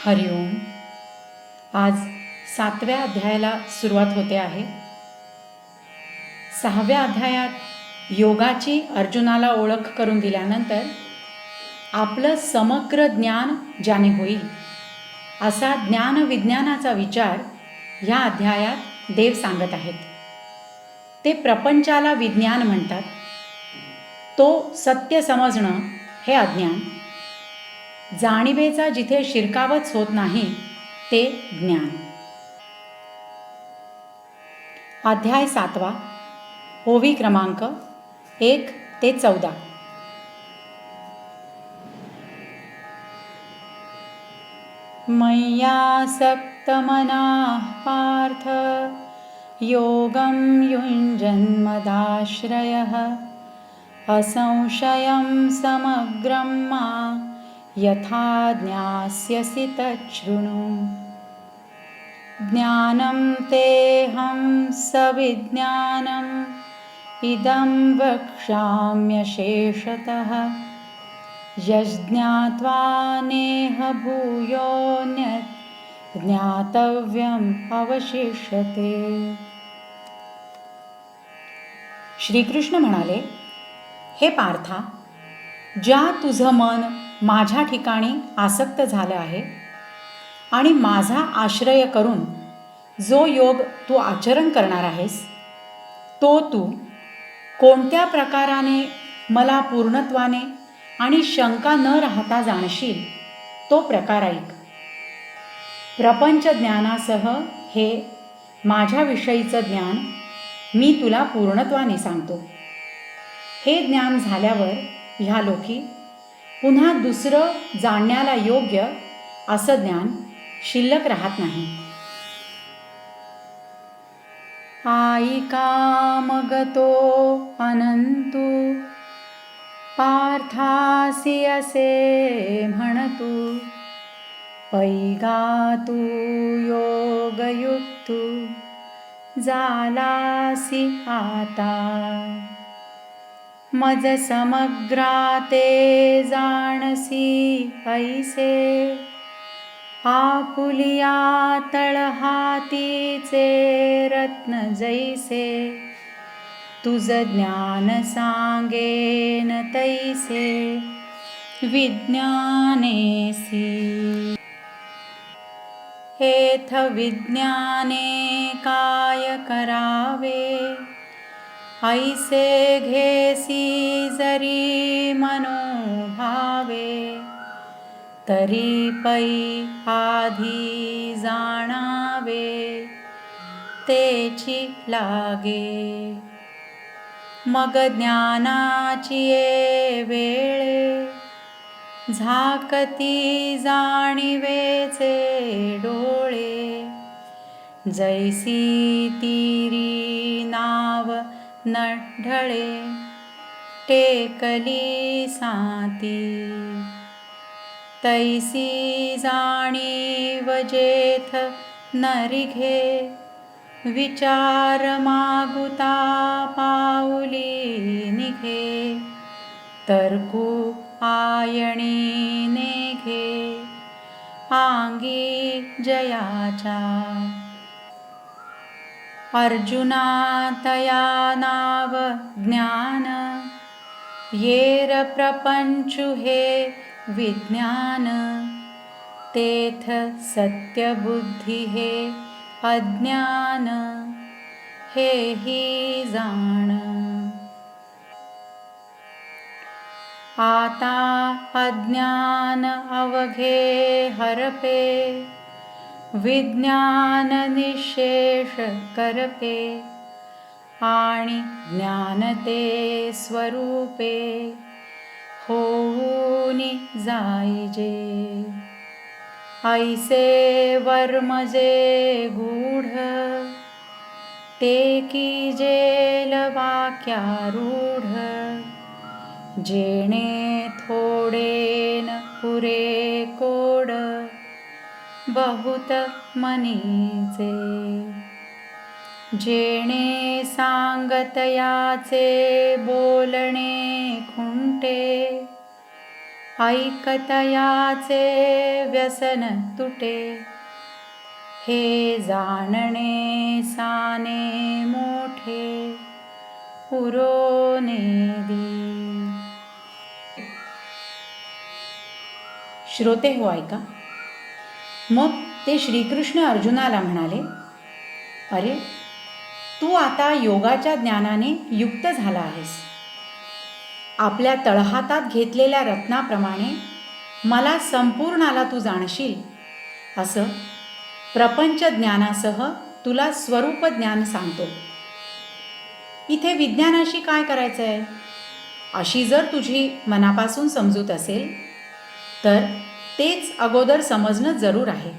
हरिओम. आज 7व्या अध्यायाला सुरुवात होते आहे. 6व्या अध्यायात योगाची अर्जुनाला ओळख करून दिल्यानंतर आपलं समग्र ज्ञान ज्याने होईल असा ज्ञानविज्ञानाचा विचार ह्या अध्यायात देव सांगत आहेत. ते प्रपंचाला विज्ञान म्हणतात. तो सत्य समजणं हे अज्ञान. जाणीवेचा जिथे शिरकावच होत नाही ते ज्ञान. अध्याय 7वा, ओवी क्रमांक 1 ते 14. मय्यासक्तमनाः पार्थ योगं युञ्जन्मदाश्रयः असंशयं समग्रं मा यथा ज्ञास्यसि तच्छृणु. ज्ञानं तेऽहं सविज्ञानम् इदं वक्ष्याम्यशेषतः यज्ज्ञात्वा नेह भूयोऽन्यत् ज्ञातव्यम् अवशिष्यते. श्रीकृष्ण म्हणाले, हे पार्था, ज्या तुझं मन माझ्या ठिकाणी आसक्त झालं आहे आणि माझा आश्रय करून जो योग तू आचरण करणार आहेस तो तू कोणत्या प्रकाराने मला पूर्णत्वाने आणि शंका न राहता जाणशील तो प्रकार ऐक. प्रपंच ज्ञानासह हे माझ्याविषयीचं ज्ञान मी तुला पूर्णत्वाने सांगतो. हे ज्ञान झाल्यावर ह्या लोकी पुन्हा दुसरं जाणण्याला योग्य असं ज्ञान शिल्लक राहत नाही. आयिकामगतो अनंतु पार्थासी असे म्हणतु पैगातु योगयुक्तु जालासी आता. मज समग्राते जाणसी ऐसे आपुलिया तळहातीचे रत्न जैसे तुझ ज्ञान सांगेन तैसे विज्ञानेसी. हेथ विज्ञाने काय करावे ऐसे घेसी जरी मनोभावे तरी पै आधी जाणावे तेची लागे. मग ज्ञानाची ये वेळे झाकती जाणिवेचे डोळे जैसी तीरी नाव नढळे टेकली साती. तैसी जाणीव जेथ नरिघे विचार मागुता पाऊली निघे तर्कू आयणी नेघे आंगी जयाच्या. अर्जुना तया नाव ज्ञान येर प्रपंचु हे विज्ञान तेथ सत्यबुद्धी हे अज्ञान हे ही जाण. आता अज्ञान अवघे हरपे विज्ञान निशेष करपे आणि ज्ञान ते स्वरूपे होऊनी जाईजे. ऐसे वर्मजे गूढ ते की जेल वाक्यारूढ जेणे थोडेन पुरे कोड बहुत मनीचे. जेणे सांगत याचे बोलणे खुंटे ऐकतयाचे व्यसन तुटे, हे जाणणे साने मोठे पुरोने दी. श्रोते हो, ऐका. मग ते श्रीकृष्ण अर्जुनाला म्हणाले, अरे, तू आता योगाच्या ज्ञानाने युक्त झाला आहेस. आपल्या तळहातात घेतलेल्या रत्नाप्रमाणे मला संपूर्णाला तू जाणशील, असं प्रपंच ज्ञानासह तुला स्वरूप ज्ञान सांगतो. इथे विज्ञानाशी काय करायचं आहे, अशी जर तुझी मनापासून समजूत असेल तर तेच अगोदर समजणं जरूर आहे.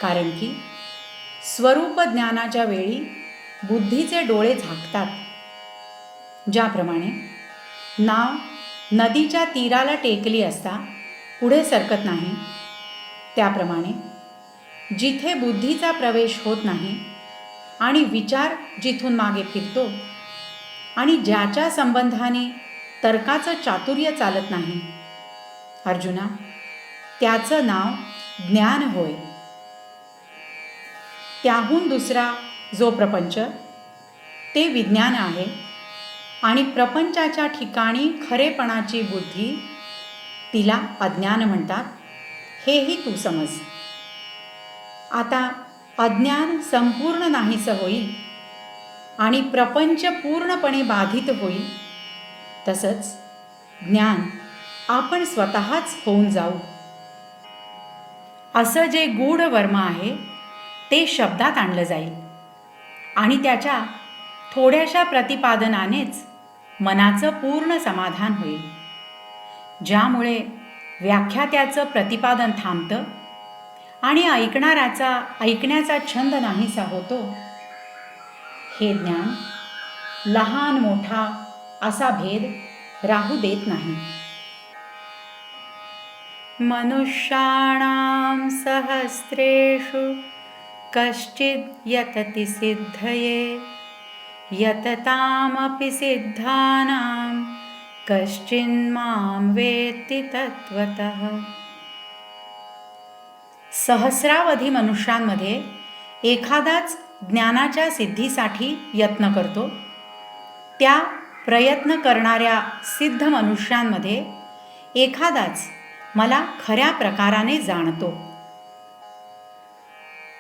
कारण की स्वरूप ज्ञानाच्या वेळी बुद्धीचे डोळे झाकतात. ज्याप्रमाणे नाव नदीच्या तीराला टेकली असता पुढे सरकत नाही, त्याप्रमाणे जिथे बुद्धीचा प्रवेश होत नाही आणि विचार जिथून मागे फिरतो आणि ज्याच्या संबंधाने तर्काचं चातुर्य चालत नाही, अर्जुना, त्याचं नाव ज्ञान होय. त्याहून दुसरा जो प्रपंच ते विज्ञान आहे आणि प्रपंचाच्या ठिकाणी खरेपणाची बुद्धी, तिला अज्ञान म्हणतात, हेही तू समज. आता अज्ञान संपूर्ण नाहीसं होईल आणि प्रपंच पूर्णपणे बाधित होईल, तसंच ज्ञान आपण स्वतःच होऊन जाऊ. असं जे गूढ वर्म आहे ते शब्दात आणलं जाईल आणि त्याच्या थोड्याशा प्रतिपादनानेच मनाचं पूर्ण समाधान होईल, ज्यामुळे व्याख्यात्याचं प्रतिपादन थांबतं आणि ऐकणाऱ्याचा ऐकण्याचा छंद नाहीसा होतो. हे ज्ञान लहान मोठा असा भेद राहू देत नाही. मनुष्याणां सहस्रेषु कश्चिद् यतति सिद्धये, यततामपि सिद्धानां कश्चिन्मां वेत्ति तत्त्वतः. सहस्रावधी मनुष्यांमध्ये एखादाच ज्ञानाच्या सिद्धीसाठी यत्न करतो. त्या प्रयत्न करणाऱ्या सिद्ध मनुष्यांमध्ये एखादाच मला खऱ्या प्रकाराने जाणतो.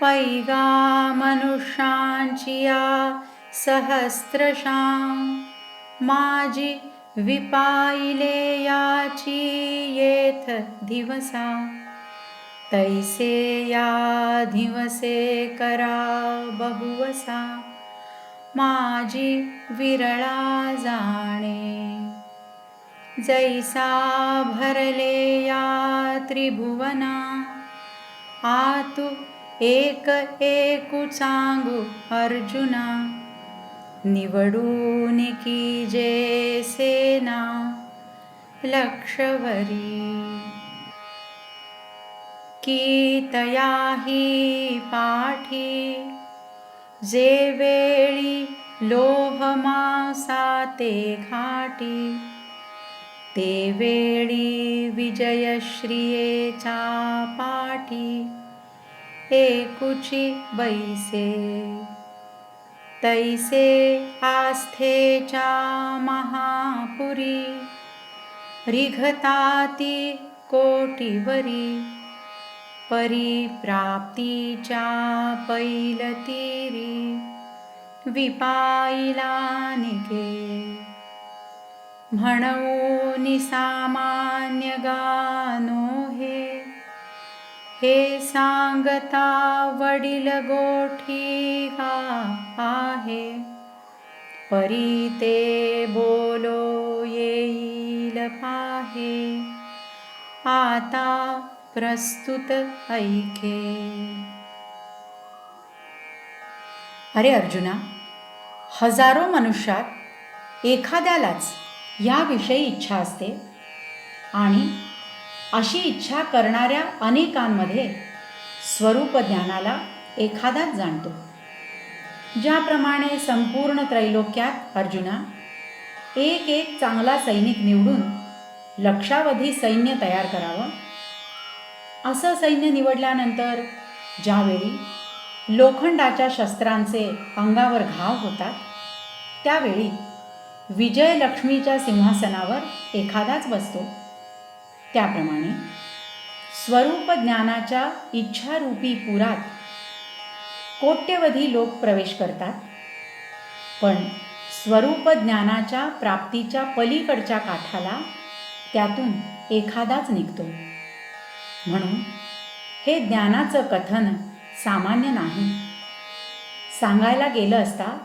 पैगा मनुष्यांची या सहस्रशां, माझी विपाइले याची येथ दिवसा, तैसे या दिवसे करा बहुवसा, माझी विरळा जाणे. जैसा भरले या त्रिभुवना, आतु एक एकू सांगू अर्जुना, निवडून की जे सेना लक्षवरी. की तयाही पाठी, जे वेळी लोभ मांसा ते घाटी, ते वेळी विजयश्रियेचा पाठी एकुची बैसे. तैसे आस्थेच्या महापुरी, रिघताती कोटीवरी, परिप्राप्तीच्या पैलतीरी विपाईला निघे. म्हणून सामान्य गानो हे सांगता वडील गोठी आहे. परी ते बोलो येईल पाहे, आता प्रस्तुत ऐके. अरे अर्जुना, हजारो मनुष्यात एखाद्यालाच याविषयी इच्छा असते आणि अशी इच्छा करणाऱ्या अनेकांमध्ये स्वरूप ज्ञानाला एखादाच जाणतो. ज्याप्रमाणे संपूर्ण त्रैलोक्यात अर्जुना एक एक चांगला सैनिक निवडून लक्षावधी सैन्य तयार करावं. असं सैन्य निवडल्यानंतर ज्यावेळी लोखंडाच्या शस्त्रांचे अंगावर घाव होतात, त्यावेळी विजयलक्ष्मीच्या सिंहासनावर एखादाच बसतो. त्याप्रमाणे स्वरूप ज्ञानाच्या इच्छारूपी पुरात कोट्यवधी लोक प्रवेश करतात, पण स्वरूप ज्ञानाच्या प्राप्तीच्या पलीकडच्या काठाला त्यातून एखादाच निघतो. म्हणून हे ज्ञानाचं कथन सामान्य नाही. सांगायला गेलं असता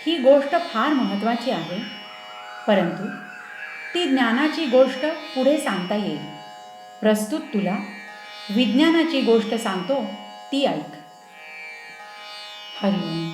ही गोष्ट फार महत्त्वाची आहे, परंतु ती ज्ञानाची गोष्ट पुढे सांगता येईल. प्रस्तुत तुला विज्ञानाची गोष्ट सांगतो, ती ऐक. हरिओम.